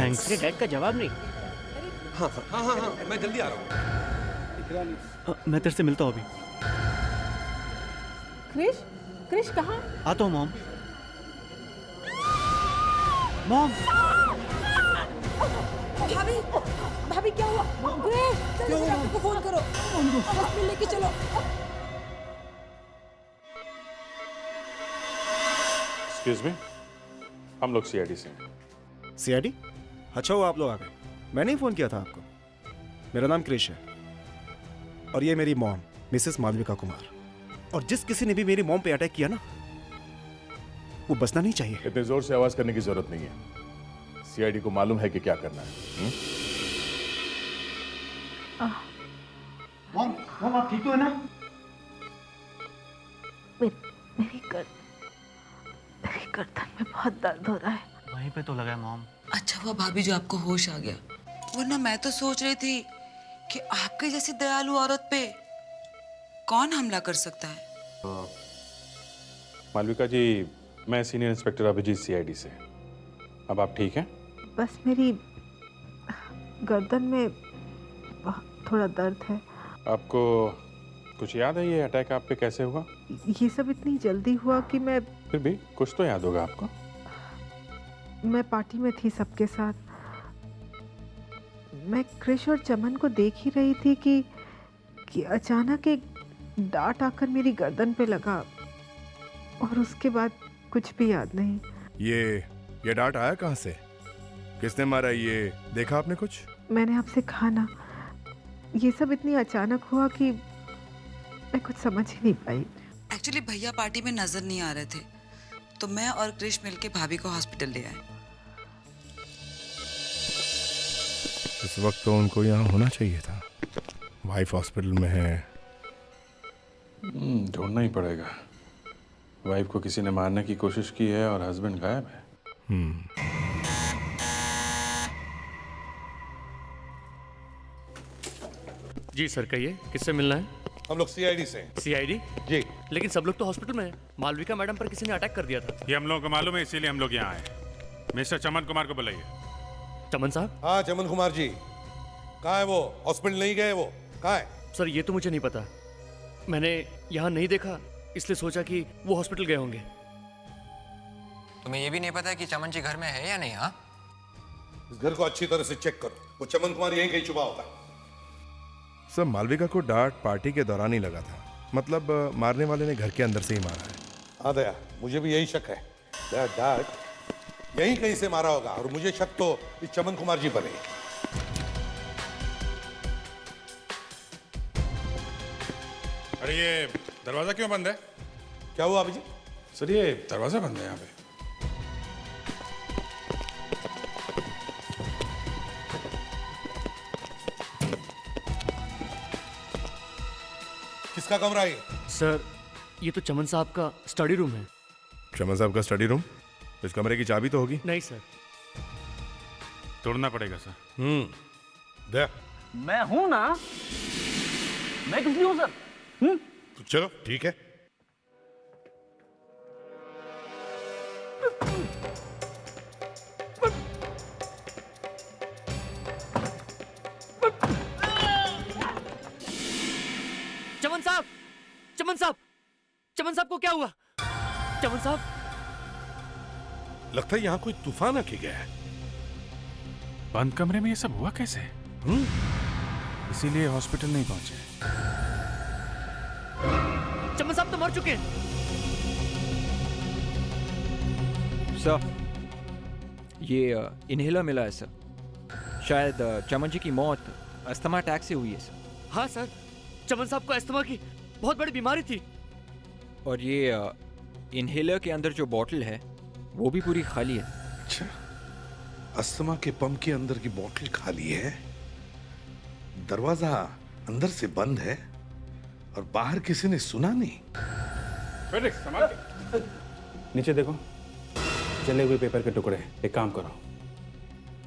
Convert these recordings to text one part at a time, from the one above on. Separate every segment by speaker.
Speaker 1: Thanks.
Speaker 2: तेरे dad का जवाब नहीं।
Speaker 3: हाँ हाँ हाँ हाँ हाँ, मैं जल्दी आ रहा हूँ।
Speaker 1: मैं तेरे से मिलता हूँ अभी।
Speaker 4: क्रिश, क्रिश कहाँ?
Speaker 1: आता हूँ मॉम। मॉम
Speaker 4: भाभी, भाभी क्या हुआ? क्रिश, जल्दी से डॉक्टर को फोन करो। हॉस्पिटल लेके चलो।
Speaker 5: एक्सक्यूज मी, हम लोग सीआईडी से हैं।
Speaker 6: सीआईडी? अच्छा हुआ आप लोग आ गए। मैंने ही फोन किया था आपको। मेरा नाम क्रिश है और ये मेरी मॉम मिसेस मालविका कुमार। और जिस किसी ने भी मेरी मॉम पे अटैक किया ना, वो बचना नहीं चाहिए।
Speaker 5: इतने जोर से आवाज करने की जरूरत नहीं है। सीआईडी को मालूम है कि क्या करना है।
Speaker 1: मॉम आप ठीक तो है ना?
Speaker 7: मेरी गर्दन में बहुत दर्द हो रहा है।
Speaker 1: वहीं पे तो लगा है मॉम।
Speaker 8: अच्छा हुआ भाभी जो आपको होश आ गया, वरना मैं तो सोच रही थी कि आपके जैसी दयालु औरत पे कौन हमला कर सकता है।
Speaker 5: मालविका जी, मैं सीनियर इंस्पेक्टर अभिजीत सीआईडी से। अब आप ठीक हैं?
Speaker 7: बस मेरी गर्दन में थोड़ा दर्द है।
Speaker 5: आपको कुछ याद है ये अटैक आप पे कैसे हुआ?
Speaker 7: ये सब इतनी जल्दी हुआ कि मैं
Speaker 5: फिर भी कुछ तो याद होगा आपको।
Speaker 7: पार्टी में थी सबके साथ। मैं क्रिश और चमन को देख ही रही थी कि अचानक एक डांट आकर मेरी गर्दन पे लगा और उसके बाद कुछ भी याद नहीं।
Speaker 9: ये डांट आया कहाँ से? किसने मारा? ये देखा आपने कुछ?
Speaker 7: मैंने आपसे कहा ना, ये सब इतनी अचानक हुआ कि मैं कुछ समझ ही नहीं पाई।
Speaker 8: एक्चुअली भैया पार्टी में नजर नहीं आ रहे थे, तो मैं और क्रिश मिलके भाभी को हॉस्पिटल ले आए।
Speaker 9: इस वक्त तो उनको यहाँ होना चाहिए था। वाइफ हॉस्पिटल में है।
Speaker 5: ढूंढना ही पड़ेगा। वाइफ को किसी ने मारने की कोशिश की है और हस्बैंड गायब है।
Speaker 2: जी सर, कहिए किससे मिलना है?
Speaker 3: हम लोग सीआईडी से हैं।
Speaker 2: सीआईडी?
Speaker 3: जी।
Speaker 2: लेकिन सब लोग तो हॉस्पिटल में हैं। मालविका मैडम पर किसी ने अटैक कर दिया था।
Speaker 5: ये हम लोगों को मालूम है, इसीलिए हम लोग यहाँ आए। मिस्टर चमन कुमार को बुलाइए।
Speaker 2: चमन साहब?
Speaker 3: हाँ चमन कुमार जी, कहाँ है वो? हॉस्पिटल नहीं गए वो? कहाँ है?
Speaker 2: सर ये तो मुझे नहीं पता। मैंने यहाँ नहीं देखा, इसलिए सोचा कि वो हॉस्पिटल गए होंगे।
Speaker 10: तुम्हें ये भी नहीं पता कि चमन जी घर में है या नहीं? हाँ,
Speaker 3: इस घर को अच्छी तरह से चेक करो। वो चमन कुमार यहीं कहीं छुपा होगा।
Speaker 9: सर, मालविका को डांट पार्टी के दौरान ही लगा था। मतलब मारने वाले ने घर के अंदर से ही मारा है।
Speaker 3: हाँ दया, मुझे भी यही शक है। दया डांट यहीं कहीं से मारा होगा और मुझे शक तो इस चमन कुमार जी पर है।
Speaker 5: अरे ये दरवाजा क्यों बंद है?
Speaker 3: क्या हुआ अभी जी?
Speaker 5: सर ये दरवाजा बंद है यहाँ पे।
Speaker 3: किसका कमरा है?
Speaker 2: सर ये तो चमन साहब का स्टडी रूम है।
Speaker 9: चमन साहब का स्टडी रूम? इस कमरे की चाबी तो होगी।
Speaker 2: नहीं सर।
Speaker 5: तोड़ना पड़ेगा सर।
Speaker 3: दया,
Speaker 2: मैं हूं ना, मैं किस लिए हूं सर?
Speaker 3: तो चलो ठीक है।
Speaker 2: चमन साहब, चमन साहब, चमन साहब को क्या हुआ? चमन साहब,
Speaker 3: लगता है यहाँ कोई तूफान आके गया है।
Speaker 5: बंद कमरे में ये सब हुआ कैसे? इसीलिए हॉस्पिटल नहीं पहुंचे।
Speaker 2: चमन साहब तो मर चुके हैं।
Speaker 11: सर, ये इनहेलर मिला है सर। शायद चमन जी की मौत अस्थमा अटैक से हुई है सर।
Speaker 2: हाँ सर, चमन साहब को अस्थमा की बहुत बड़ी बीमारी थी।
Speaker 11: और ये इनहेलर के अंदर जो बॉटल है वो भी पूरी खाली है।
Speaker 3: अच्छा, अस्थमा के पंप के अंदर की बोतल खाली है, दरवाजा अंदर से बंद है और बाहर किसी ने सुना नहीं।
Speaker 5: नीचे देखो, जले हुए पेपर के टुकड़े। एक काम करो,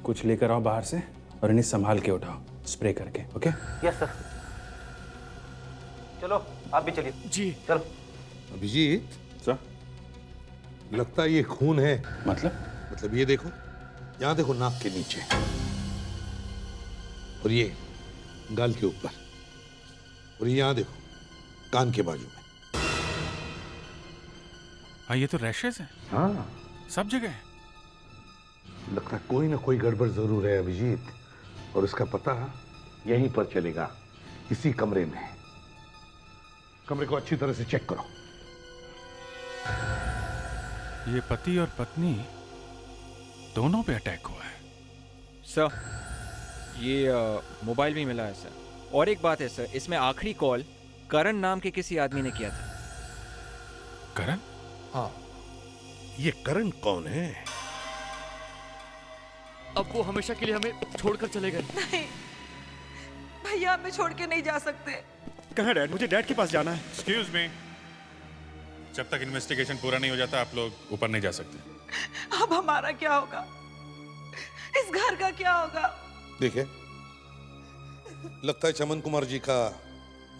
Speaker 5: कुछ लेकर आओ बाहर से और इन्हें संभाल के उठाओ, स्प्रे करके। ओके?
Speaker 2: Yes sir.
Speaker 10: चलो आप भी चलिए।
Speaker 2: जी
Speaker 10: चलो।
Speaker 3: अभिजीत
Speaker 5: सर?
Speaker 3: लगता है ये खून है।
Speaker 5: मतलब
Speaker 3: ये देखो, यहां देखो, नाक के नीचे, और ये गाल के ऊपर, और ये यहां देखो कान के बाजू में।
Speaker 5: हाँ, ये तो रैशेस है।
Speaker 3: हाँ,
Speaker 5: सब जगह है।
Speaker 3: लगता है कोई ना कोई गड़बड़ जरूर है अभिजीत, और उसका पता यहीं पर चलेगा, इसी कमरे में। कमरे को अच्छी तरह से चेक करो।
Speaker 5: ये पति और पत्नी दोनों पे अटैक हुआ है।
Speaker 11: सर, ये मोबाइल भी मिला है सर। और एक बात है सर, इसमें आखिरी कॉल करण नाम के किसी आदमी ने किया था।
Speaker 5: करण?
Speaker 3: हाँ। ये करण कौन है?
Speaker 2: अब वो हमेशा के लिए हमें छोड़कर चले गए।
Speaker 8: नहीं भैया, हमें छोड़ के नहीं जा सकते।
Speaker 6: कहाँ डैड? मुझे डैड के पास जाना है।
Speaker 5: एक्सक्यूज मी, जब तक इन्वेस्टिगेशन पूरा नहीं हो जाता आप लोग ऊपर नहीं जा सकते।
Speaker 8: अब हमारा क्या होगा? इस घर का क्या होगा?
Speaker 3: देखिए, लगता है चमन कुमार जी का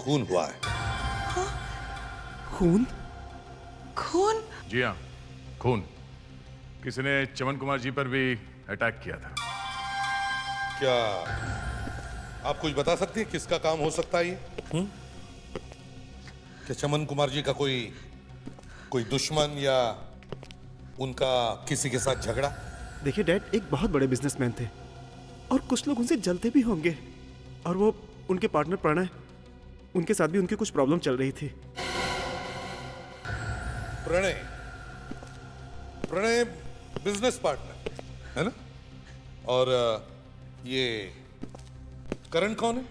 Speaker 3: खून हुआ है।
Speaker 8: हाँ?
Speaker 6: खून?
Speaker 12: खून? जी हाँ, खून। किसी ने चमन कुमार जी पर भी अटैक किया था।
Speaker 3: क्या आप कुछ बता सकती हैं किसका काम हो सकता है ये? क्या चमन कुमार जी का कोई दुश्मन या उनका किसी के साथ झगड़ा?
Speaker 6: देखिए डैड, एक बहुत बड़े बिजनेसमैन थे और कुछ लोग उनसे जलते भी होंगे, और वो उनके पार्टनर प्रणय, उनके साथ भी उनकी कुछ प्रॉब्लम चल रही थी।
Speaker 3: प्रणय बिजनेस पार्टनर है ना? और ये करण कौन है?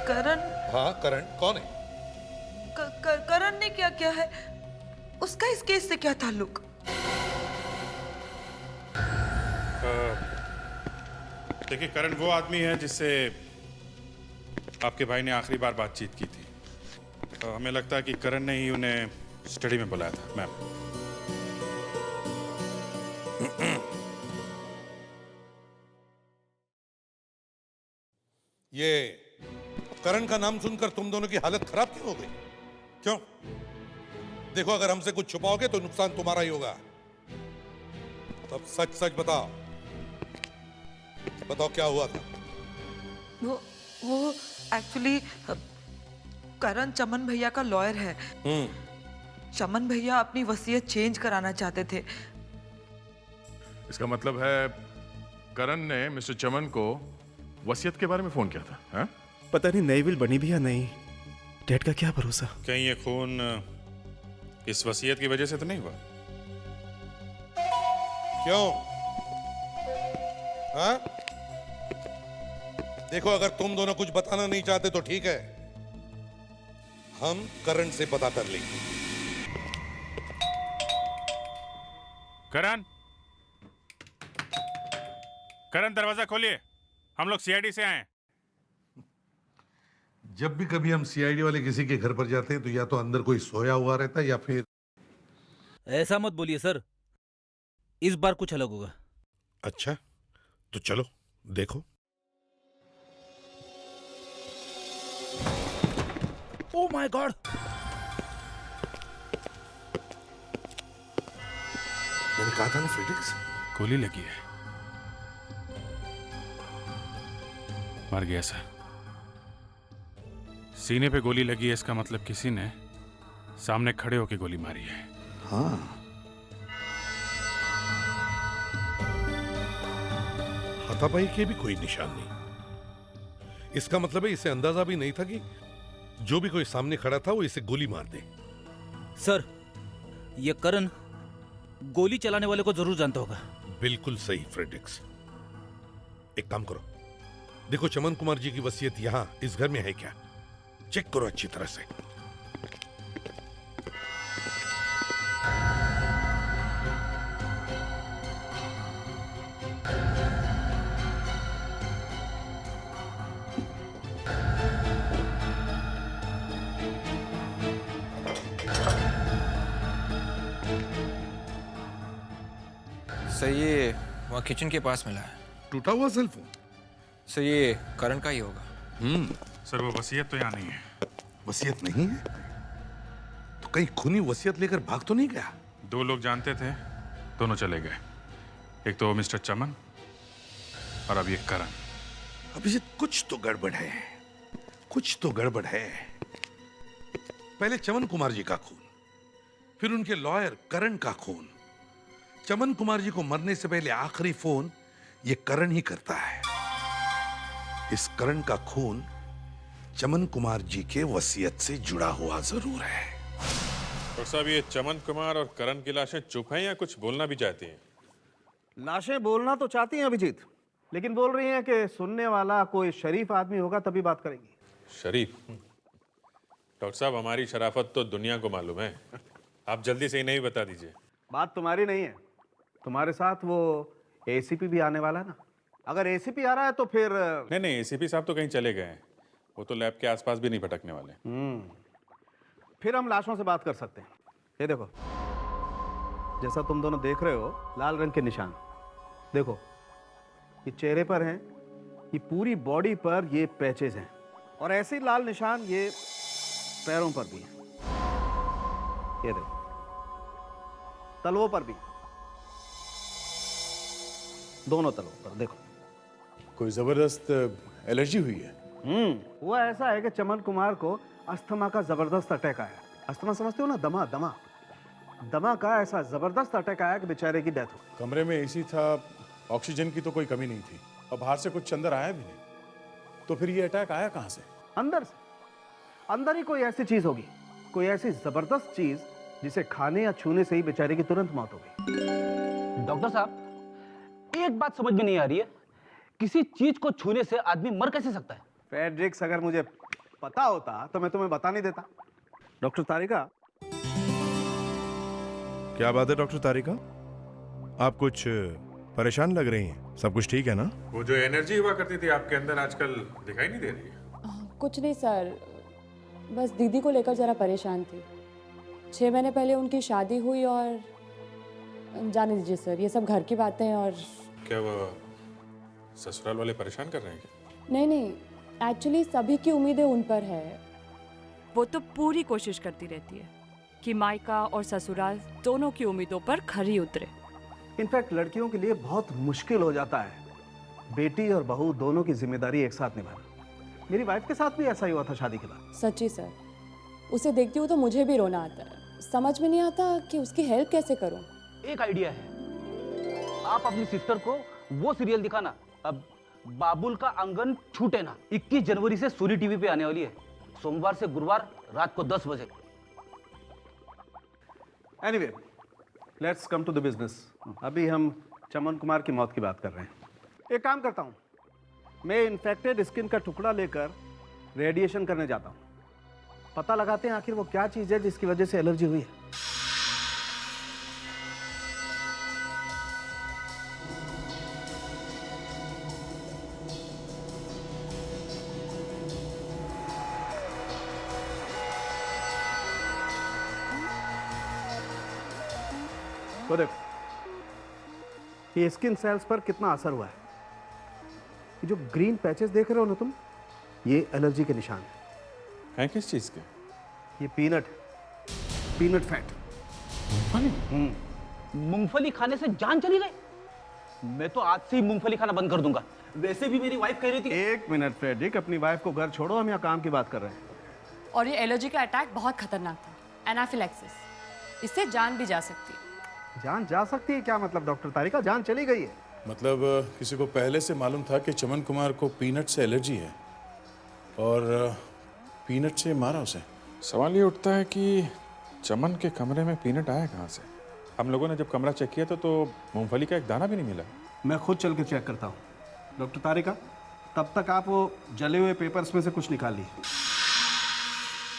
Speaker 8: करण?
Speaker 3: हाँ, करण कौन है?
Speaker 8: करण ने क्या किया है? उसका इस केस से क्या ताल्लुक?
Speaker 5: देखिए, करण वो आदमी है जिससे आपके भाई ने आखिरी बार बातचीत की थी। हमें लगता है कि करण ने ही उन्हें स्टडी में बुलाया था। मैम,
Speaker 3: ये करण का नाम सुनकर तुम दोनों की हालत खराब क्यों हो गई? क्यों? देखो, अगर हमसे कुछ छुपाओगे तो नुकसान तुम्हारा ही होगा। तब सच सच बताओ, क्या हुआ था?
Speaker 8: वो एक्चुअली करण चमन भैया का लॉयर है। चमन भैया अपनी वसीयत चेंज कराना चाहते थे।
Speaker 12: इसका मतलब है करण ने मिस्टर चमन को वसीयत के बारे में फोन किया था? हा?
Speaker 6: पता नहीं नई विल बनी भी या नहीं। डैड का क्या भरोसा?
Speaker 5: कहीं ये खून इस वसीयत की वजह से तो नहीं हुआ?
Speaker 3: क्यों? हाँ? देखो, अगर तुम दोनों कुछ बताना नहीं चाहते तो ठीक है, हम करण से पता कर लेंगे।
Speaker 5: करण, दरवाजा खोलिए, हम लोग सीआईडी से आए हैं।
Speaker 3: जब भी कभी हम सीआईडी वाले किसी के घर पर जाते हैं तो या तो अंदर कोई सोया हुआ रहता है या फिर...
Speaker 13: ऐसा मत बोलिए सर, इस बार कुछ अलग होगा।
Speaker 3: अच्छा, तो चलो देखो।
Speaker 13: Oh my God!
Speaker 3: मैंने कहा था ना फ्रेडिक्स,
Speaker 5: गोली लगी है। मर गया सर। सीने पे गोली लगी है, इसका मतलब किसी ने सामने खड़े होकर गोली मारी है।
Speaker 3: हाँ, हाथापाई के भी कोई निशान नहीं। इसका मतलब है इसे अंदाजा भी नहीं था कि जो भी कोई सामने खड़ा था वो इसे गोली मार दे।
Speaker 13: सर, ये करण गोली चलाने वाले को जरूर जानता होगा।
Speaker 3: बिल्कुल सही फ्रेडिक्स। एक काम करो, देखो चमन कुमार जी की वसीयत यहां इस घर में है क्या? चेक करो अच्छी तरह से।
Speaker 10: सर, ये वहाँ किचन के पास मिला है।
Speaker 3: टूटा हुआ सेल फोन?
Speaker 10: सर, ये करण का ही होगा।
Speaker 5: सर, वो वसीयत तो यहाँ नहीं है।
Speaker 3: वसीयत नहीं है? तो कहीं खूनी वसीयत लेकर भाग तो नहीं गया?
Speaker 5: 2 लोग जानते थे, दोनों चले गए। एक तो मिस्टर चमन और अब ये करण।
Speaker 3: अभिजीत, कुछ तो गड़बड़ है, कुछ तो गड़बड़ है। पहले चमन कुमार जी का खून, फिर उनके लॉयर करण का खून। चमन कुमार जी को मरने से पहले आखिरी फोन ये करण ही करता है। इस करण का खून चमन कुमार जी के वसीयत से जुड़ा हुआ जरूर है।
Speaker 5: डॉक्टर साहब, ये चमन कुमार और करण की लाशें चुप हैं या कुछ बोलना भी चाहती हैं?
Speaker 6: लाशें बोलना तो चाहती हैं अभिजीत, लेकिन बोल रही हैं कि सुनने वाला कोई शरीफ आदमी होगा तभी बात करेंगी।
Speaker 5: शरीफ? डॉक्टर साहब, हमारी शराफत तो दुनिया को मालूम है, आप जल्दी से इन्हें ही बता दीजिए।
Speaker 6: बात तुम्हारी नहीं है, तुम्हारे साथ वो एसीपी भी आने वाला है ना। अगर एसीपी आ रहा है तो फिर
Speaker 5: नहीं, एसीपी साहब तो कहीं चले गए हैं, वो तो लैब के आसपास भी नहीं भटकने वाले।
Speaker 6: फिर हम लाशों से बात कर सकते हैं। ये देखो, जैसा तुम दोनों देख रहे हो, लाल रंग के निशान देखो, ये चेहरे पर हैं, ये पूरी बॉडी पर ये पैचेज हैं, और ऐसे ही लाल निशान ये पैरों पर भी हैं। ये देखो, तलवों पर भी, दोनों तलवों पर देखो।
Speaker 12: कोई जबरदस्त एलर्जी हुई है?
Speaker 6: वो ऐसा है कि चमन कुमार को अस्थमा का जबरदस्त अटैक आया। अस्थमा समझते हो ना, दमा दमा दमा का ऐसा जबरदस्त अटैक आया कि बेचारे की डेथ हो।
Speaker 12: कमरे में एसी था, ऑक्सीजन की तो कोई कमी नहीं थी, और बाहर से कुछ अंदर आया भी नहीं, तो फिर ये अटैक आया कहां से?
Speaker 6: अंदर से। अंदर ही कोई ऐसी चीज होगी, कोई ऐसी जबरदस्त चीज जिसे खाने या छूने से ही बेचारे की तुरंत मौत हो गई।
Speaker 13: डॉक्टर साहब, एक बात समझ में नहीं आ रही है, किसी चीज को छूने से आदमी मर कैसे सकता है?
Speaker 6: फ्रेडरिक्स, अगर मुझे पता होता तो मैं तुम्हें बता नहीं देता। डॉक्टर तारिका।
Speaker 9: क्या बात है डॉक्टर तारिका, आप कुछ परेशान लग रही हैं? सब कुछ ठीक है ना?
Speaker 5: वो जो एनर्जी हुआ करती थी आपके अंदर आजकल दिखाई नहीं दे रही है।
Speaker 14: कुछ नहीं सर, बस दीदी को लेकर जरा परेशान थी। 6 महीने पहले उनकी शादी हुई और जाने दीजिए सर, ये सब घर की बातें हैं। और
Speaker 5: क्या वो ससुराल वाले परेशान कर रहे हैं क्या?
Speaker 14: नहीं, एक्चुअली सभी की उम्मीदें उन पर है।
Speaker 15: वो तो पूरी कोशिश करती रहती है कि मायका और ससुराल दोनों की उम्मीदों पर खरी उतरे।
Speaker 6: इनफैक्ट लड़कियों के लिए बहुत मुश्किल हो जाता है बेटी और बहू दोनों की जिम्मेदारी एक साथ निभाना। मेरी वाइफ के साथ भी ऐसा ही हुआ था शादी के बाद।
Speaker 14: सच्ची सर, उसे देखती हूँ तो मुझे भी रोना आता है। समझ में नहीं आता कि उसकी हेल्प कैसे करूँ।
Speaker 13: एक आइडिया है, आप अपनी सिस्टर को वो सीरियल दिखाना, अब बाबुल का आंगन छूटे ना, 21 जनवरी से सूरी टीवी पे आने वाली है, सोमवार से गुरुवार रात को 10 बजे।
Speaker 6: Anyway, let's come to the business. अभी हम चमन कुमार की मौत की बात कर रहे हैं। एक काम करता हूं, मैं इन्फेक्टेड स्किन का टुकड़ा लेकर रेडिएशन करने जाता हूं। पता लगाते हैं आखिर वो क्या चीज है जिसकी वजह से एलर्जी हुई है। तो देखो, ये स्किन सेल्स पर कितना असर हुआ है। ये जो ग्रीन पैचेस देख रहे हो ना तुम, ये एलर्जी के निशान
Speaker 5: हैं। किस चीज के?
Speaker 6: ये पीनट फैट।
Speaker 13: मूंगफली खाने से जान चली गई? मैं तो आज से ही मूंगफली खाना बंद कर दूंगा। वैसे भी मेरी वाइफ कह रही थी।
Speaker 6: एक मिनट फ्रेडरिक, अपनी वाइफ को घर छोड़ो, हम यहाँ काम की बात कर रहे हैं।
Speaker 15: और ये एलर्जी का अटैक बहुत खतरनाक था, एनाफिलैक्सिस, इससे जान भी जा सकती है।
Speaker 6: जान जा सकती है क्या मतलब डॉक्टर तारिका? जान चली गई है।
Speaker 12: मतलब किसी को पहले से मालूम था कि चमन कुमार को पीनट से एलर्जी है और पीनट से मारा उसे।
Speaker 5: सवाल ये उठता है कि चमन के कमरे में पीनट आया कहाँ से? हम लोगों ने जब कमरा चेक किया तो मूंगफली का एक दाना भी नहीं मिला।
Speaker 6: मैं खुद चल के चेक करता हूँ। डॉक्टर तारिका, तब तक आप वो जले हुए पेपर्स में से कुछ निकाल लीजिए।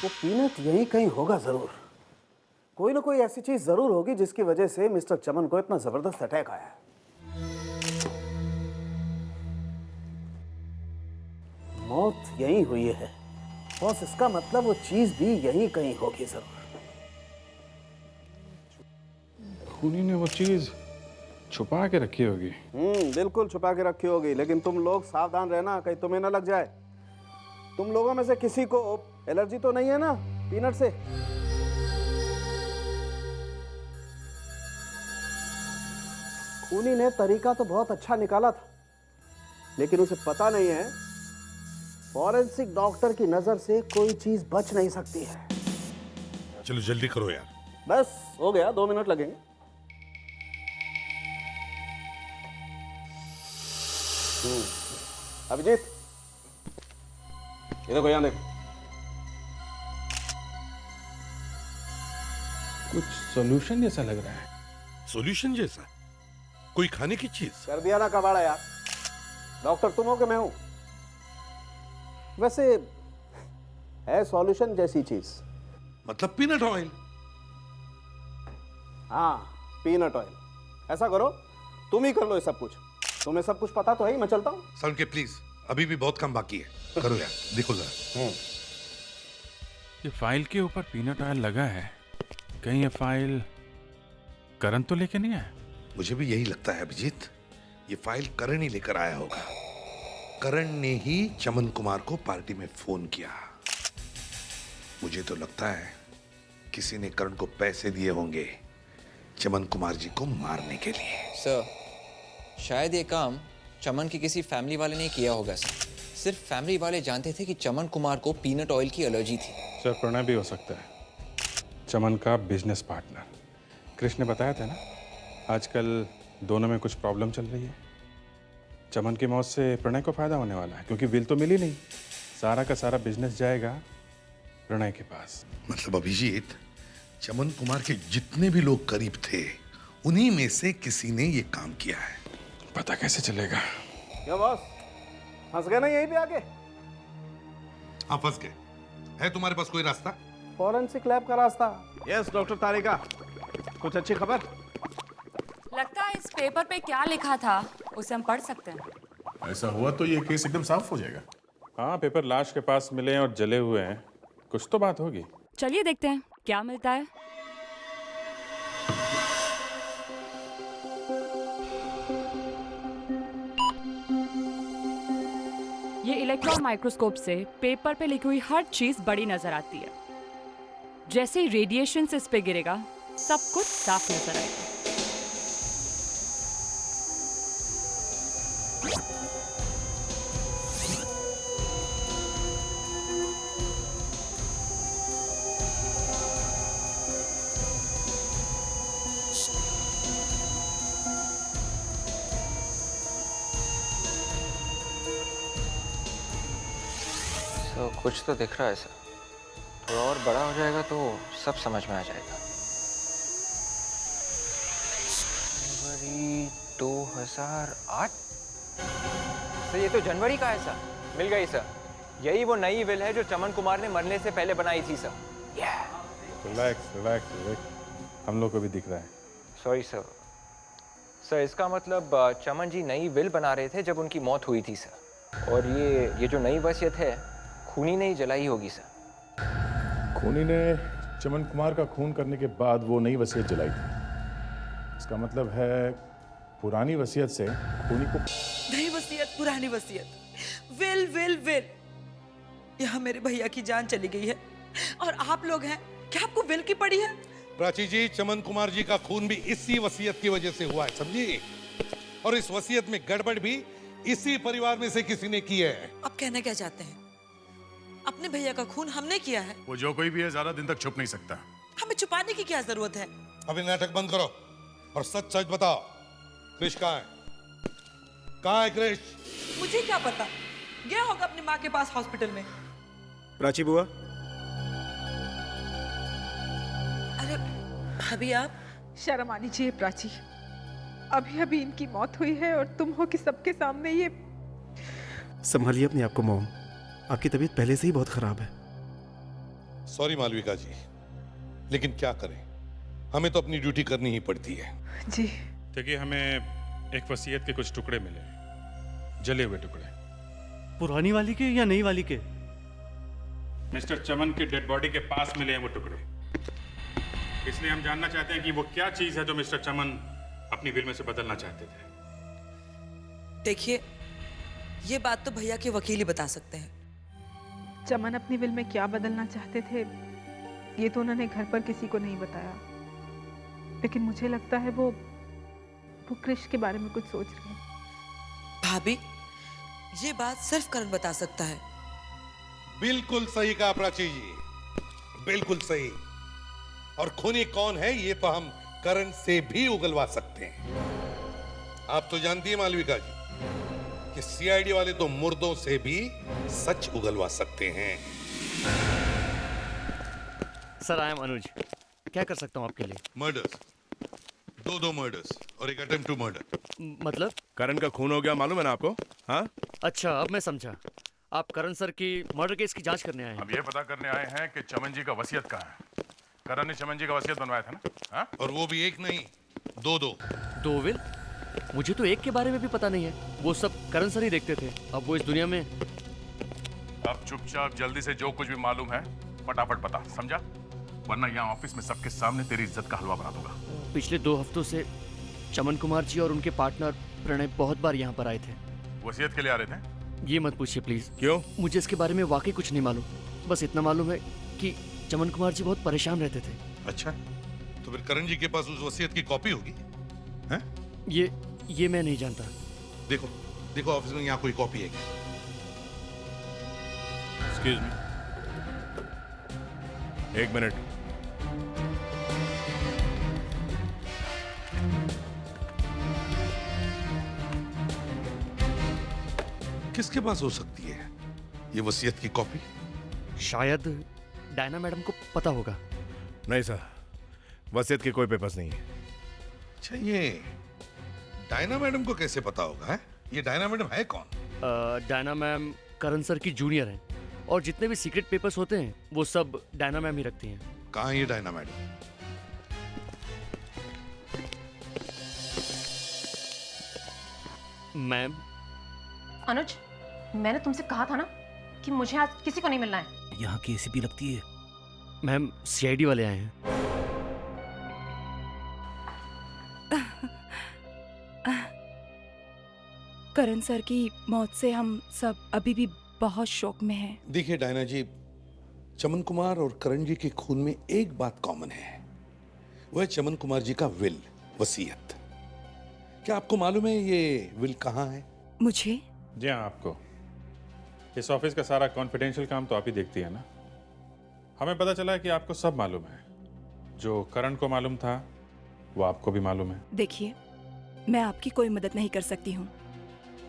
Speaker 6: वो पीनट यहीं कहीं होगा जरूर। कोई ना कोई ऐसी चीज जरूर होगी जिसकी वजह से मिस्टर चमन को इतना जबरदस्त अटैक आया है। मौत यहीं हुई है बॉस, इसका मतलब वो चीज भी यहीं कहीं होगी जरूर।
Speaker 5: खूनी ने वो चीज छुपा के रखी होगी।
Speaker 6: बिल्कुल छुपा के रखी होगी, लेकिन तुम लोग सावधान रहना, कहीं तुम्हें ना लग जाए। तुम लोगों में से किसी को एलर्जी तो नहीं है ना पीनट से?
Speaker 16: उन्हीं ने तरीका तो बहुत अच्छा निकाला था, लेकिन उसे पता नहीं है फॉरेंसिक डॉक्टर की नजर से कोई चीज बच नहीं सकती है।
Speaker 3: चलो जल्दी करो यार।
Speaker 16: बस हो गया, 2 मिनट लगेंगे। अभिजीत, ये देखो, यहाँ देखो।
Speaker 3: कुछ सॉल्यूशन जैसा लग रहा है। सॉल्यूशन जैसा? कोई खाने की चीज?
Speaker 16: कर दिया ना कबाड़ा यार। डॉक्टर तुम हो कि मैं हूं? वैसे है सॉल्यूशन जैसी चीज।
Speaker 3: मतलब पीनट ऑयल?
Speaker 16: हाँ, पीनट ऑयल। ऐसा करो, तुम ही कर लो ये सब कुछ। तुम्हें सब कुछ पता तो है ही। मैं चलता हूँ।
Speaker 3: सर के प्लीज, अभी भी बहुत काम बाकी है। करो यार, देखो जरा।
Speaker 5: ये फाइल के ऊपर पीनट ऑयल लगा है, कहीं ये फाइल करण तो लेके नहीं आया?
Speaker 3: मुझे भी यही लगता है अभिजीत, ये फाइल करण ही लेकर आया होगा। करण ने ही चमन कुमार को पार्टी में फोन किया। मुझे तो लगता है किसी ने करण को पैसे दिए होंगे चमन कुमार जी को मारने के लिए।
Speaker 10: सर, शायद ये काम चमन की किसी फैमिली वाले ने किया होगा सर। सिर्फ फैमिली वाले जानते थे कि चमन कुमार को पीनट ऑयल की एलर्जी थी।
Speaker 5: सर, प्रणय भी हो सकता है, चमन का बिजनेस पार्टनर। कृष्ण ने बताया था ना, आजकल दोनों में कुछ प्रॉब्लम चल रही है। चमन की मौत से प्रणय को फायदा होने वाला है, क्योंकि विल तो मिली नहीं। सारा का सारा बिजनेस जाएगा प्रणय के पास।
Speaker 3: मतलब अभिजीत, चमन कुमार के जितने भी लोग करीब थे, उन्हीं में से किसी ने ये काम किया है।
Speaker 5: पता कैसे चलेगा?
Speaker 16: क्या बॉस, फंस गए ना यहीं पे आके?
Speaker 3: हाँ, फंस गए। है तुम्हारे पास कोई रास्ता?
Speaker 16: फॉरेंसिक लैब का रास्ता। यस डॉक्टर तारिका, कुछ अच्छी खबर?
Speaker 15: लगता है इस पेपर पे क्या लिखा था उसे हम पढ़ सकते हैं।
Speaker 5: ऐसा हुआ तो ये केस एकदम साफ हो जाएगा। हाँ, पेपर लाश के पास मिले और जले हुए हैं, कुछ तो बात होगी।
Speaker 15: चलिए देखते हैं क्या मिलता है। ये इलेक्ट्रॉन माइक्रोस्कोप से पेपर पे लिखी हुई हर चीज बड़ी नजर आती है। जैसे ही रेडिएशन से इस पे गिरेगा, सब कुछ साफ नजर आएगा।
Speaker 10: तो कुछ तो दिख रहा है सर। थोड़ा और बड़ा हो जाएगा तो सब समझ में आ जाएगा। जनवरी 2008? सर, ये तो जनवरी का है सर। मिल गई सर। यही वो नई विल है जो चमन कुमार ने मरने से पहले बनाई थी सर।
Speaker 5: रिलैक्स रिलैक्स रिलैक्स, हम लोग को भी दिख रहा है।
Speaker 10: Sorry sir. सर, इसका मतलब चमन जी नई विल बना रहे थे जब उनकी मौत हुई थी सर। और ये जो नई वसीयत है, खूनी ने ही जलाई होगी सर।
Speaker 12: खूनी ने चमन कुमार का खून करने के बाद वो नई वसीयत जलाई थी। इसका मतलब है पुरानी वसीयत से खूनी को।
Speaker 8: नई वसीयत, पुरानी वसीयत, विल विल विल। यहाँ मेरे भैया की जान चली गई है और आप लोग हैं, क्या आपको विल की पड़ी है?
Speaker 3: प्राची जी, चमन कुमार जी का खून भी इसी वसीयत की वजह से हुआ है, समझी? और इस वसीयत में गड़बड़ भी इसी परिवार में से किसी ने की है।
Speaker 8: आप कहना क्या चाहते हैं? अपने भैया का खून हमने किया है?
Speaker 12: वो जो कोई भी है ज्यादा दिन तक छुप नहीं सकता।
Speaker 8: हमें छुपाने की क्या जरूरत है?
Speaker 3: अभी नाटक बंद करो और सच सच बताओ, कृष कहाँ है? कहाँ है कृष?
Speaker 8: मुझे क्या पता, गया होगा अपनी माँ के पास हॉस्पिटल में।
Speaker 6: प्राची बुआ।
Speaker 8: अरे भाभी, आप?
Speaker 7: शर्म आनी चाहिए प्राची। अभी अभी इनकी मौत हुई है और तुम हो कि सबके सामने ये।
Speaker 6: संभालिए अपने आप को मॉम, आपकी तबीयत पहले से ही बहुत खराब है।
Speaker 3: सॉरी मालविका जी, लेकिन क्या करें, हमें तो अपनी ड्यूटी करनी ही पड़ती है।
Speaker 7: जी।
Speaker 5: देखिए, हमें एक वसीयत के कुछ टुकड़े मिले, जले हुए टुकड़े।
Speaker 1: पुरानी वाली के या नई वाली के?
Speaker 5: मिस्टर चमन के डेड बॉडी के पास मिले हैं वो टुकड़े। इसलिए हम जानना चाहते हैं कि वो क्या चीज है जो मिस्टर चमन अपनी विल में से बदलना चाहते थे।
Speaker 8: देखिए, ये बात तो भैया के वकील ही बता सकते हैं।
Speaker 7: चमन अपनी विल में क्या बदलना चाहते थे, ये तो उन्होंने घर पर किसी को नहीं बताया। लेकिन मुझे लगता है वो वो कृष के बारे में कुछ सोच रहे हैं।
Speaker 8: भाभी, ये बात सिर्फ करण बता सकता है।
Speaker 3: बिल्कुल सही कहा प्राची जी, बिल्कुल सही। और खूनी कौन है ये तो हम करण से भी उगलवा सकते हैं। आप तो जानती है मालविका जी कि सीआईडी वाले तो मुर्दों से भी सच उगलवा सकते हैं।
Speaker 2: सर आई एम अनुज, क्या कर सकता हूँ आपके लिए?
Speaker 3: मर्डर्स, दो मर्डर्स और एक अटेम्प्ट टू मर्डर।
Speaker 2: मतलब?
Speaker 9: करण का खून हो गया, मालूम है ना आपको? हाँ,
Speaker 2: अच्छा अब मैं समझा, आप करण सर की मर्डर केस की जांच करने आए हैं।
Speaker 12: हम ये पता करने आए हैं कि चमन जी का वसीयत कहाँ है। करण ने चमन जी का वसीयत बनवाया था ना? हाँ?
Speaker 3: और वो भी एक नहीं, दो
Speaker 2: विल? मुझे तो एक के बारे में भी पता नहीं है, वो सब करण सर ही देखते थे। अब वो इस दुनिया में।
Speaker 12: अब चुपचाप जल्दी से जो कुछ भी मालूम है फटाफट बता, समझा? वरना यहाँ ऑफिस में सबके सामने तेरी इज्जत का हलवा बना दूंगा।
Speaker 2: पिछले 2 हफ्तों से चमन कुमार जी और उनके पार्टनर प्रणय बहुत बार यहाँ पर आए थे।
Speaker 12: वसीयत के लिए आ रहे थे?
Speaker 2: ये मत पूछिए प्लीज।
Speaker 12: क्यों?
Speaker 2: मुझे इसके बारे में वाकई कुछ नहीं मालूम। बस इतना मालूम है कि चमन कुमार जी बहुत परेशान रहते थे।
Speaker 3: अच्छा, तो फिर करण जी के पास उस वसीयत की कॉपी होगी? हैं?
Speaker 2: ये मैं नहीं जानता।
Speaker 3: देखो ऑफिस में यहाँ कोई कॉपी है क्या?
Speaker 9: Excuse me, 1 minute.
Speaker 3: किसके पास हो सकती है ये वसीयत की कॉपी?
Speaker 2: शायद डायना मैडम को पता होगा।
Speaker 9: नहीं सर, वसीयत के कोई पेपर्स नहीं है।
Speaker 3: अच्छा, ये डायना मैडम को कैसे पता होगा? है? ये डायना मैडम है कौन?
Speaker 2: डायना मैम करण सर की जूनियर हैं और जितने भी सीक्रेट पेपर्स होते हैं वो सब डायना मैम ही रखती हैं।
Speaker 3: कहाँ है ये डायना मैडम?
Speaker 2: मैम।
Speaker 17: अनुज, मैंने तुमसे कहा था ना कि मुझे आज किसी को नहीं मिलना है।
Speaker 13: यहाँ की एसीपी लगती है।
Speaker 2: मैम सीआईडी वाले आए हैं।
Speaker 18: करण सर की मौत से हम सब अभी भी बहुत शौक में हैं।
Speaker 3: देखिए डायना जी, चमन कुमार और करण जी के खून में एक बात कॉमन है, वह चमन कुमार जी का विल, वसीयत। क्या आपको मालूम है ये विल कहाँ है?
Speaker 18: मुझे?
Speaker 5: जी हाँ, आपको। इस ऑफिस का सारा कॉन्फिडेंशियल काम तो आप ही देखती है ना। हमें पता चला है कि आपको सब मालूम है। जो करण को मालूम था वो आपको भी मालूम है।
Speaker 18: देखिए, मैं आपकी कोई मदद नहीं कर सकती हूँ।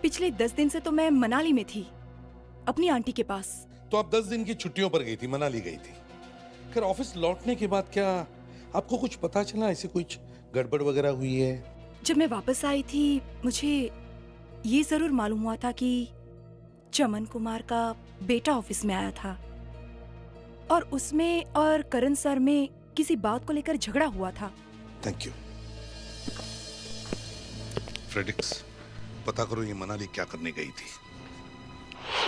Speaker 18: पिछले 10 दिन से तो मैं मनाली में थी, अपनी आंटी के पास।
Speaker 3: तो आप 10 दिन की छुट्टियों पर गई थी, मनाली गई थी। फिर ऑफिस लौटने के बाद क्या आपको कुछ पता चला, ऐसे कुछ गड़बड़ वगैरह हुई है?
Speaker 18: जब मैं वापस आई थी मुझे ये जरूर मालूम हुआ था कि चमन कुमार का बेटा ऑफिस में आया था और उसमें और करण सर में किसी बात को लेकर झगड़ा हुआ था।
Speaker 3: Thank you. फ्रेडिक्स, पता करो ये मनाली क्या करने गई थी।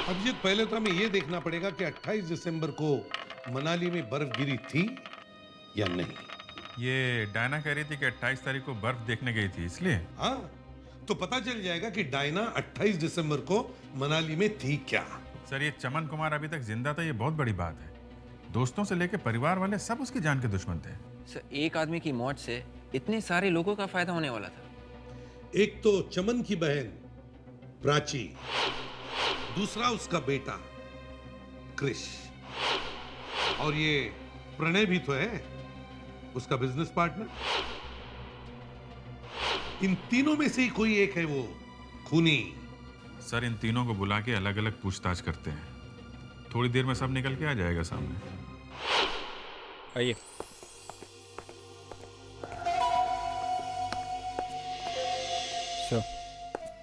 Speaker 3: अभिजीत, पहले तो हमें ये देखना पड़ेगा कि 28 दिसंबर को मनाली में बर्फ गिरी थी या नहीं।
Speaker 5: ये डायना कह रही थी कि 28 तारीख को बर्फ देखने गई थी, इसलिए।
Speaker 3: हाँ, तो पता चल जाएगा कि डायना 28 दिसंबर को मनाली में थी क्या।
Speaker 5: सर, ये चमन कुमार अभी तक जिंदा था, ये बहुत बड़ी बात है। दोस्तों से लेकर परिवार वाले सब उसकी जान के दुश्मन थे।
Speaker 10: सर, एक आदमी की मौत से इतने सारे लोगों का फायदा होने वाला था।
Speaker 3: एक तो चमन की बहन प्राची, दूसरा उसका बेटा कृष, और ये प्रणय भी तो है उसका बिजनेस पार्टनर। इन तीनों में से ही कोई एक है वो खूनी।
Speaker 5: सर, इन तीनों को बुला के अलग अलग पूछताछ करते हैं। थोड़ी देर में सब निकल के आ जाएगा सामने।
Speaker 11: आइए।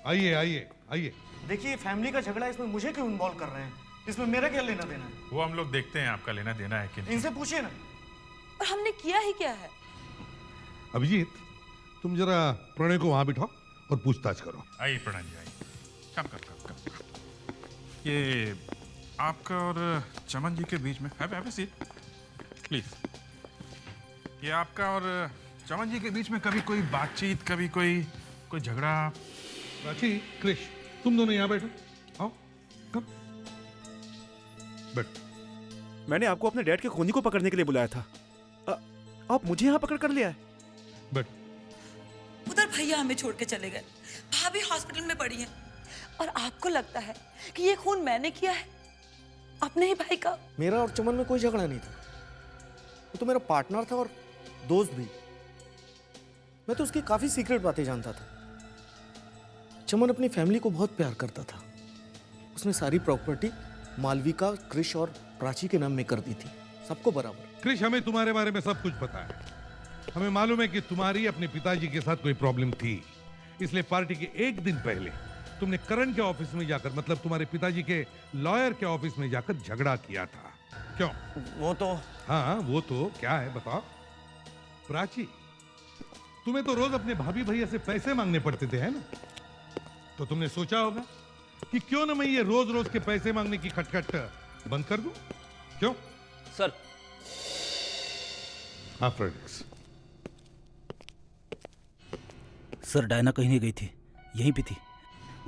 Speaker 3: आइए आइए आइए।
Speaker 1: देखिए, फैमिली का झगड़ा है, इसमें मुझे क्यों इन्वॉल्व कर रहे हैं? इसमें मेरा क्या लेना देना है?
Speaker 5: वो हम लोग देखते हैं आपका लेना देना है कि नहीं।
Speaker 1: इनसे पूछिए ना।
Speaker 14: और हमने किया ही क्या है?
Speaker 3: अभिजीत, तुम जरा प्रणय को वहां बिठाओ और पूछताछ करो।
Speaker 5: आइए प्रणय जी, आइए। कम। ये आपका और चमन जी के बीच में, हैव अ सीट प्लीज। ये आपका और चमन जी के बीच में कभी कोई बातचीत, कभी कोई झगड़ा?
Speaker 3: प्राची, कृष, तुम दोनों यहाँ बैठो। आओ, कम बैठ।
Speaker 6: मैंने आपको अपने डैड के खूनी को पकड़ने के लिए बुलाया था। आप मुझे यहाँ पकड़ कर लिया है।
Speaker 3: बैठ।
Speaker 8: उधर भैया हमें छोड़ के चले गए, भाभी हॉस्पिटल में पड़ी है, और आपको लगता है कि ये खून मैंने किया है अपने ही भाई का?
Speaker 16: मेरा और चमन में कोई झगड़ा नहीं था। वो तो मेरा पार्टनर था और दोस्त भी। मैं तो उसकी काफी सीक्रेट बातें जानता था। चमन अपनी फैमिली को बहुत प्यार करता था। उसने सारी प्रॉपर्टी मालविका, क्रिश और प्राची के नाम में कर दी थी, सबको बराबर।
Speaker 3: क्रिश, हमें तुम्हारे बारे में सब कुछ पता है। हमें मालूम है कि तुम्हारी अपने पिताजी के साथ कोई प्रॉब्लम थी, इसलिए पार्टी के एक दिन पहले तुमने करण के ऑफिस में जाकर, मतलब तुम्हारे पिताजी के लॉयर के ऑफिस में जाकर झगड़ा किया था। क्यों?
Speaker 1: वो तो
Speaker 3: हाँ, वो तो क्या है बताओ। प्राची, तुम्हें तो रोज अपने भाभी भैया से पैसे मांगने पड़ते थे, है ना? तो तुमने सोचा होगा कि क्यों ना मैं ये रोज रोज के पैसे मांगने की खटखट बंद कर दूं? क्यों
Speaker 13: सर?
Speaker 3: हाँ फ्रेडरिक्स।
Speaker 13: सर, डायना कहीं नहीं गई थी, यहीं पे थी।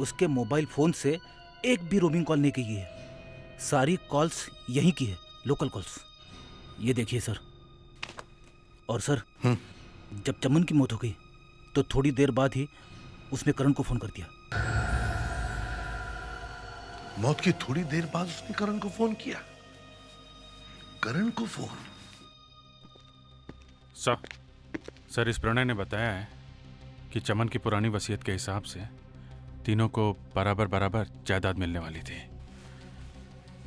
Speaker 13: उसके मोबाइल फोन से एक भी रोमिंग कॉल नहीं की है। सारी कॉल्स यहीं की है, लोकल कॉल्स। ये देखिए सर। और सर, जब चमन की मौत हो गई तो थोड़ी देर बाद ही उसने करण को फोन कर दिया।
Speaker 3: मौत की थोड़ी देर बाद उसने करण को फोन किया? करण को फोन?
Speaker 5: सर, इस प्रणय ने बताया है कि चमन की पुरानी वसीयत के हिसाब से तीनों को बराबर बराबर जायदाद मिलने वाली थी।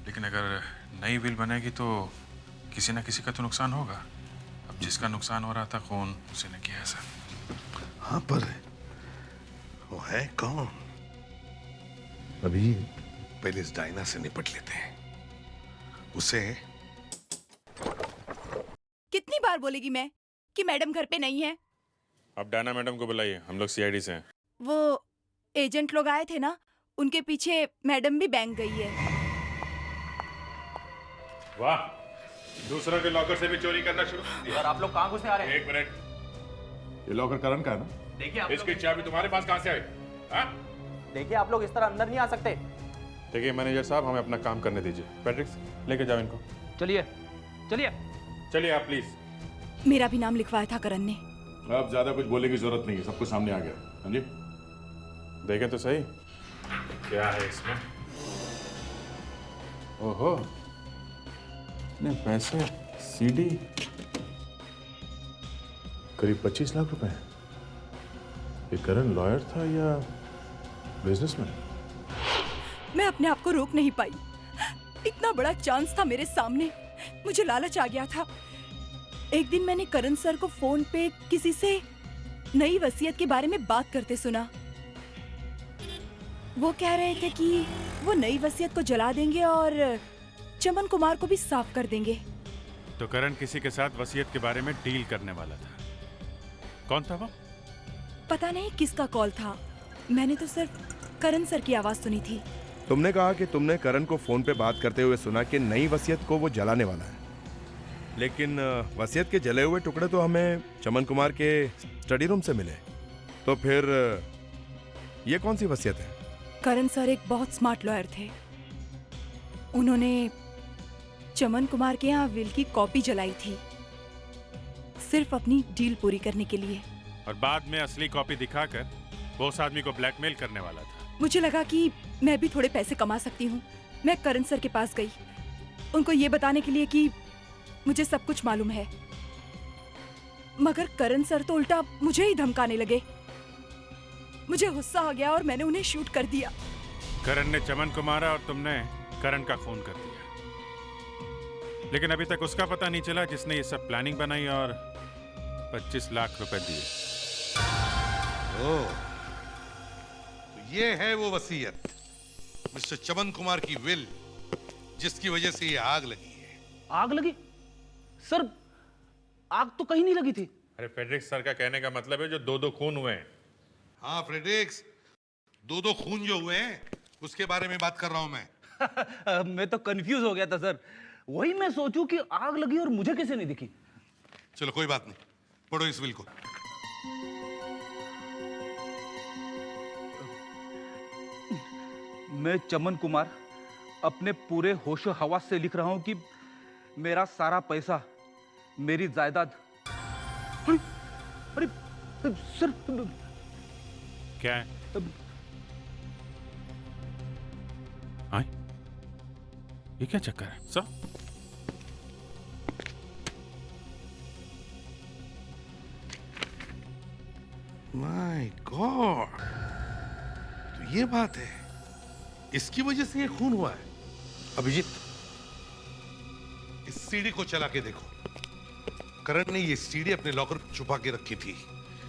Speaker 5: लेकिन अगर नई विल बनेगी तो किसी ना किसी का तो नुकसान होगा। अब जिसका नुकसान हो रहा था खून, उसी ने किया सर।
Speaker 3: हाँ, पर वो है कौन? अभी पहले इस डायना से निपट लेते हैं। उसे
Speaker 18: कितनी बार बोलेगी मैं कि मैडम घर पे नहीं है?
Speaker 5: अब डायना मैडम को बुलाइए, हम लोग सीआईडी से हैं।
Speaker 18: वो एजेंट लोग आए थे ना, उनके पीछे मैडम भी बैंक गई है।
Speaker 5: वाह, दूसरों के लॉकर से भी चोरी करना शुरू कर दिया।
Speaker 13: सर, आप लोग कहाँ घुसे आ रहे हैं?
Speaker 5: एक मिनट,
Speaker 12: ये लॉकर करण का है ना?
Speaker 13: देखिए
Speaker 5: इसकी चाबी तुम्हारे पास कहाँ से आई? हाँ?
Speaker 13: देखिए, आप लोग इस तरह अंदर नहीं आ सकते।
Speaker 5: देखिए मैनेजर साहब, हमें अपना काम करने दीजिए। पैट्रिक्स, लेके जाओ इनको।
Speaker 13: चलिए चलिए
Speaker 5: चलिए आप प्लीज।
Speaker 18: मेरा भी नाम लिखवाया था करण ने।
Speaker 12: अब ज्यादा कुछ बोलने की जरूरत नहीं है, सब कुछ सामने आ गया। हाँ जी,
Speaker 5: देखें तो सही क्या है इसमें। ओहो, इतने पैसे, सीडी,
Speaker 12: करीब 25 लाख रुपए। ये करण लॉयर था या बिजनेसमैन?
Speaker 18: मैं अपने आप को रोक नहीं पाई। इतना बड़ा चांस था मेरे सामने, मुझे लालच आ गया था। एक दिन मैंने करण सर को फोन पे किसी से नई वसीयत के बारे में बात करते सुना। वो कह रहे थे कि वो नई वसीयत को जला देंगे और चमन कुमार को भी साफ कर देंगे।
Speaker 5: तो करण किसी के साथ वसीयत के बारे में डील करने वाला था। कौन था वो?
Speaker 18: पता नहीं किसका कॉल था, मैंने तो सिर्फ करण सर की आवाज सुनी थी।
Speaker 9: तुमने कहा कि तुमने करण को फोन पे बात करते हुए सुना कि नई वसीयत को वो जलाने वाला है, लेकिन वसीयत के जले हुए टुकड़े तो हमें चमन कुमार के स्टडी रूम से मिले। तो फिर ये कौन सी वसीयत है?
Speaker 18: करण सर एक बहुत स्मार्ट लॉयर थे। उन्होंने चमन कुमार के यहाँ विल की कॉपी जलाई थी, सिर्फ अपनी डील पूरी करने के लिए।
Speaker 5: और बाद में असली कॉपी दिखाकर वो उस आदमी को ब्लैकमेल करने वाला था।
Speaker 18: मुझे लगा कि मैं भी थोड़े पैसे कमा सकती हूँ। मैं करण सर के पास गई, उनको ये बताने के लिए कि मुझे सब कुछ मालूम है। मगर करण सर तो उल्टा मुझे ही धमकाने लगे। मुझे गुस्सा आ गया और मैंने उन्हें शूट कर दिया।
Speaker 5: करण ने चमन को मारा और तुमने करण का खून कर दिया। लेकिन अभी तक उसका पता नहीं चला जिसने ये सब प्लानिंग बनाई और 25 लाख रुपए दिए।
Speaker 3: ओह, तो ये है वो वसीयत, मिस्टर चमन कुमार की विल, जिसकी वजह से ये आग लगी है।
Speaker 13: आग लगी? सर, आग तो कहीं नहीं लगी थी।
Speaker 5: अरे फ्रेडरिक्स सर का कहने का मतलब है जो 2-2 खून हुए हैं।
Speaker 3: हाँ फ्रेडरिक्स, 2-2 खून जो हुए हैं उसके बारे में बात कर रहा हूं मैं।
Speaker 13: मैं तो कंफ्यूज हो गया था सर, वही मैं सोचूं कि आग लगी और मुझे कैसे नहीं दिखी।
Speaker 3: चलो कोई बात नहीं, पढ़ो इस विल को।
Speaker 13: मैं चमन कुमार अपने पूरे होशो हवास से लिख रहा हूं कि मेरा सारा पैसा, मेरी जायदाद। अरे सर,
Speaker 5: क्या है? आए? ये क्या चक्कर है सर?
Speaker 3: माय गॉड, तो ये बात है, इसकी वजह से ये खून हुआ है। अभिजीत, इस सीडी को चला के देखो। करण ने ये सीडी अपने लॉकर में छुपा के रखी थी,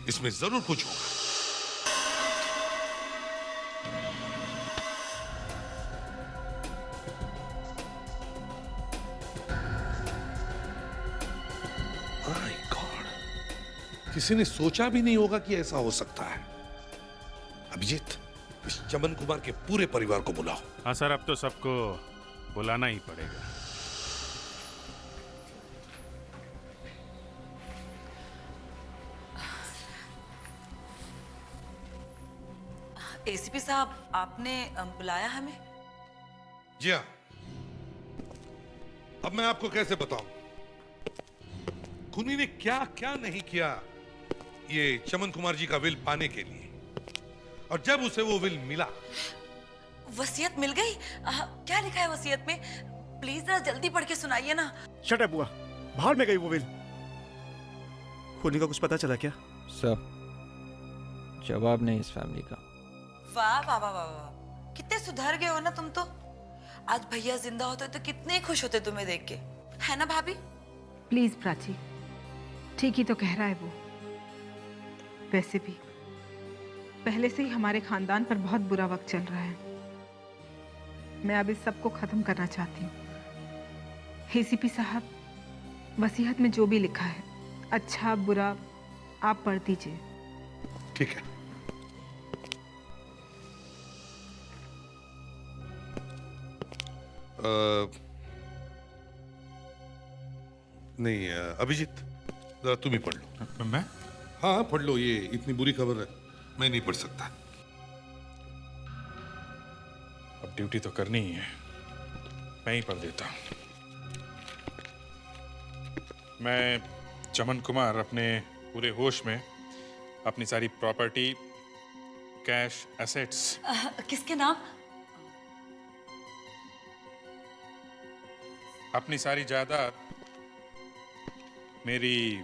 Speaker 3: इसमें जरूर कुछ होगा। माय गॉड, किसी ने सोचा भी नहीं होगा कि ऐसा हो सकता है। अभिजीत, इस चमन कुमार के पूरे परिवार को बुलाओ।
Speaker 5: हाँ सर, अब तो सबको बुलाना ही पड़ेगा।
Speaker 8: एसीपी साहब, आपने बुलाया हमें?
Speaker 3: जी हाँ। अब मैं आपको कैसे बताऊं खूनी ने क्या क्या नहीं किया ये चमन कुमार जी का विल पाने के लिए। और जब उसे वो विल मिला,
Speaker 8: वसीयत मिल गई? क्या लिखा है वसीयत में? प्लीज जरा जल्दी पढ़ के सुनाइए ना।
Speaker 6: शट अप बुआ, बाहर में गई वो विल। खूनी का कुछ पता चला क्या?
Speaker 11: सर, जवाब नहीं इस फैमिली का।
Speaker 8: वाह वाह वाह वाह, कितने सुधर गए हो ना तुम तो। आज भैया जिंदा होते तो कितने खुश होते तुम्हें देख के, है ना भाभी?
Speaker 7: प्लीज प्राची, ठीक ही तो कह रहा है वो। वैसे भी पहले से ही हमारे खानदान पर बहुत बुरा वक्त चल रहा है। मैं अब इस सब को खत्म करना चाहती हूँ। एसीपी साहब, वसीयत में जो भी लिखा है, अच्छा बुरा, आप पढ़ दीजिए।
Speaker 3: ठीक है। नहीं अभिजीत, जरा तुम ही पढ़ लो।
Speaker 5: मैं?
Speaker 3: हाँ पढ़ लो, ये इतनी बुरी खबर है, मैं नहीं पढ़ सकता।
Speaker 5: अब ड्यूटी तो करनी ही है, मैं ही पढ़ देता हूँ। मैं चमन कुमार अपने पूरे होश में अपनी सारी प्रॉपर्टी, कैश, एसेट्स।
Speaker 8: किसके नाम?
Speaker 5: अपनी सारी जायदाद मेरी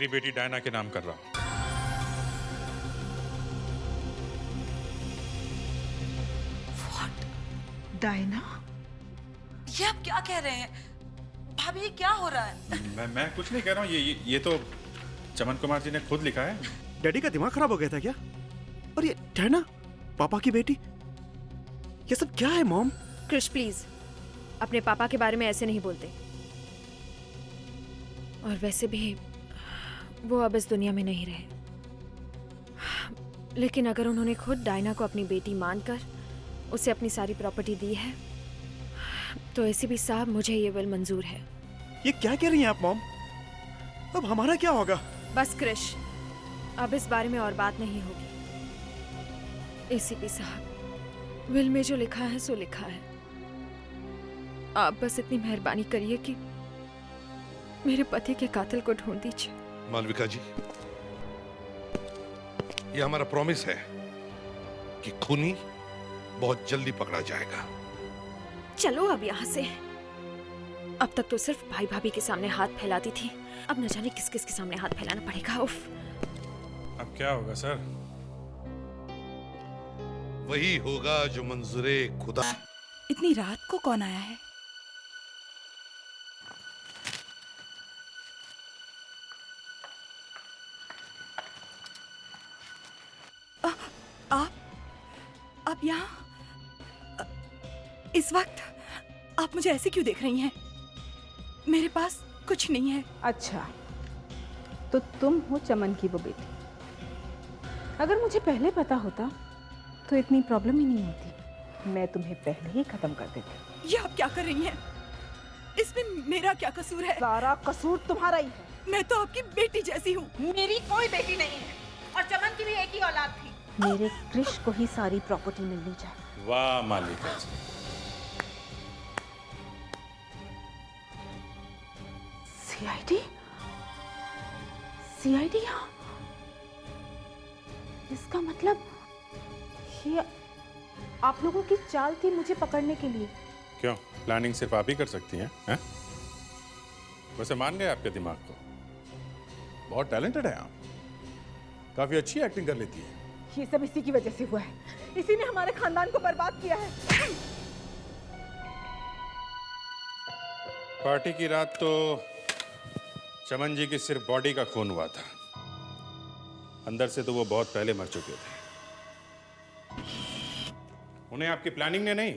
Speaker 5: बेटी डायना के नाम कर रहा हूं।
Speaker 7: डायना?
Speaker 8: ये आप क्या कह रहे हैं? भाभी ये क्या हो रहा है?
Speaker 5: मैं कुछ नहीं कह रहा हूँ, ये तो चमन कुमार जी ने खुद लिखा है।
Speaker 6: डैडी का दिमाग खराब हो गया था क्या? और ये डायना, पापा की बेटी, ये सब क्या है मॉम?
Speaker 19: क्रिश प्लीज, अपने पापा के बारे में ऐसे नहीं बोलते। और वैसे भी वो अब इस दुनिया में नहीं रहे। लेकिन अगर उन्होंने खुद डायना को अपनी बेटी मानकर उसे अपनी सारी प्रॉपर्टी दी है, तो एसीपी साहब मुझे ये विल मंजूर है।
Speaker 6: ये क्या कह रही हैं आप मॉम? अब हमारा क्या होगा?
Speaker 19: बस क्रिश, अब इस बारे में और बात नहीं होगी। एसीपी साहब, विल में जो लिखा है सो लिखा है। आप बस इतनी मेहरबानी करिए कि मेरे पति के कातिल को ढूंढ दीजिए।
Speaker 3: मालविका जी, ये हमारा प्रॉमिस है कि खूनी बहुत जल्दी पकड़ा जाएगा।
Speaker 19: चलो अब यहाँ से। अब तक तो सिर्फ भाई भाभी के सामने हाथ फैलाती थी, अब न जाने किस किस के सामने हाथ फैलाना पड़ेगा। उफ।
Speaker 5: अब क्या होगा सर?
Speaker 3: वही होगा जो मंजूरे खुदा।
Speaker 18: इतनी रात को कौन आया है? आप यहाँ इस वक्त? आप मुझे ऐसे क्यों देख रही हैं? मेरे पास कुछ नहीं है।
Speaker 4: अच्छा, तो तुम हो चमन की वो बेटी। अगर मुझे पहले पता होता तो इतनी प्रॉब्लम ही नहीं होती। मैं तुम्हें पहले ही खत्म कर देती।
Speaker 18: ये आप क्या कर रही हैं? इसमें मेरा क्या कसूर है?
Speaker 4: सारा कसूर तुम्हारा ही है।
Speaker 18: मैं तो आपकी बेटी जैसी हूँ।
Speaker 4: मेरी कोई बेटी नहीं है, और चमन की भी एक ही औलाद थी। मेरे कृष को ही सारी प्रॉपर्टी मिलनी चाहिए।
Speaker 5: वाह मालिका जी।
Speaker 7: सीआईडी?
Speaker 4: सीआईडी यहाँ? इसका मतलब ये आप लोगों की चाल थी मुझे पकड़ने के लिए।
Speaker 5: क्यों, प्लानिंग सिर्फ आप ही कर सकती हैं? वैसे मान गए आपके दिमाग को, बहुत टैलेंटेड है आप, काफी अच्छी एक्टिंग कर लेती है।
Speaker 4: ये सब इसी की वजह से हुआ है, इसी ने हमारे खानदान को बर्बाद किया है।
Speaker 5: पार्टी की रात तो चमन जी की सिर्फ बॉडी का खून हुआ था, अंदर से तो वो बहुत पहले मर चुके थे। उन्हें आपकी प्लानिंग ने नहीं,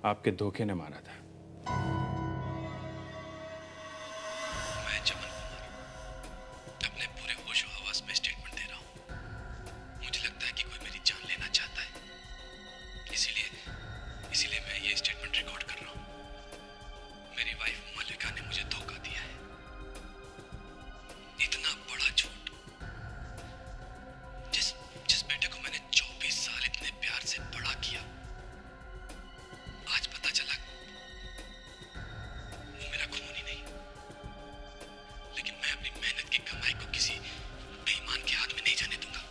Speaker 5: आपके धोखे ने मारा था।
Speaker 20: मैं चमन कुमार अपने पूरे होश और हवास में स्टेटमेंट दे रहा हूं। मुझे लगता है कि कोई मेरी जान लेना चाहता है, इसीलिए मैं ये स्टेटमेंट रिकॉर्ड कर रहा हूं। मेरी वाइफ मल्लिका ने मुझे धोखा दिया है, इतना बड़ा झूठ। जिस बेटे को मैंने 24 साल इतने प्यार से बड़ा किया, आज पता चला वो मेरा खून ही नहीं। लेकिन मैं अपनी मेहनत की कमाई को किसी बेईमान के हाथ में नहीं जाने दूंगा।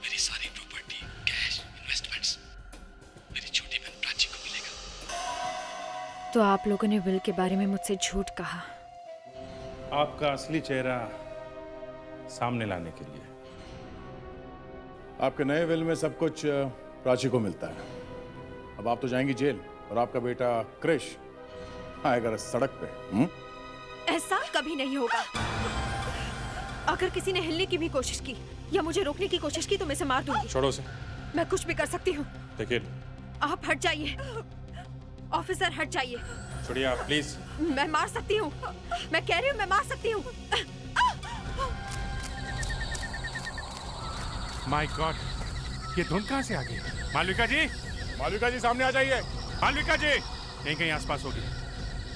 Speaker 20: मेरी सारी प्रॉपर्टी, कैश, इन्वेस्टमेंट्स मेरी छोटी बहन प्राची को मिलेगा।
Speaker 19: तो आप लोगों ने विल के बारे में मुझसे झूठ कहा?
Speaker 5: आपका असली चेहरा सामने लाने के लिए।
Speaker 12: आपके नए विल में सब कुछ प्राची को मिलता है। अब आप तो जाएंगी जेल और आपका बेटा क्रिश आएगा सड़क पे।
Speaker 19: ऐसा कभी नहीं होगा। अगर किसी ने हिलने की भी कोशिश की या मुझे रोकने की कोशिश की तो मैं इसे मार दूंगी।
Speaker 5: छोड़ो उसे।
Speaker 19: मैं कुछ भी कर सकती हूँ।
Speaker 5: देखिए,
Speaker 19: आप हट जाइए। ऑफिसर हट जाइए।
Speaker 5: छोड़िए आप प्लीज।
Speaker 19: मैं मार सकती हूँ, मैं कह रही हूँ मैं मार सकती हूँ।
Speaker 5: माय गॉड, ये धुन कहाँ से आ गई? मालविका जी, मालविका जी सामने आ जाइए। मालविका जी कहीं कहीं आसपास होगी,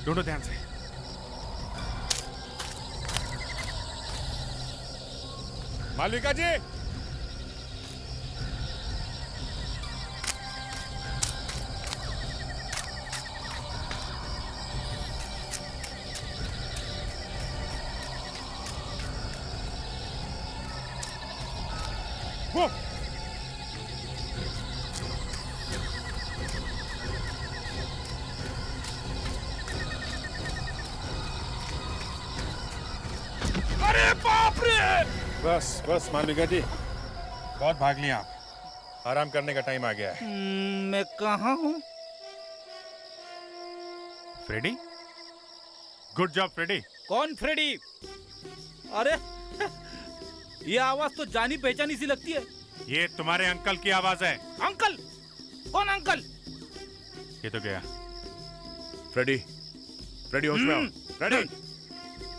Speaker 5: ढूंढो ध्यान से। मालविका जी, वो
Speaker 20: अरे बाप रे!
Speaker 5: बस बस मालविका जी, बहुत भाग लिया आप, आराम करने का टाइम आ गया है।
Speaker 13: मैं कहाँ हूँ?
Speaker 5: Freddy, good job Freddy.
Speaker 13: कौन फ्रेडी? अरे ये आवाज तो जानी पहचानी सी लगती है।
Speaker 5: ये तुम्हारे अंकल की आवाज है।
Speaker 13: अंकल? कौन अंकल?
Speaker 5: ये तो गया।
Speaker 9: फ्रेडी, फ्रेडी होश में आओ। फ्रेडी,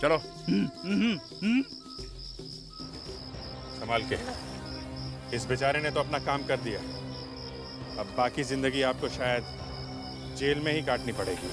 Speaker 9: चलो।
Speaker 5: संभाल के। इस बेचारे ने तो अपना काम कर दिया, अब बाकी जिंदगी आपको शायद जेल में ही काटनी पड़ेगी।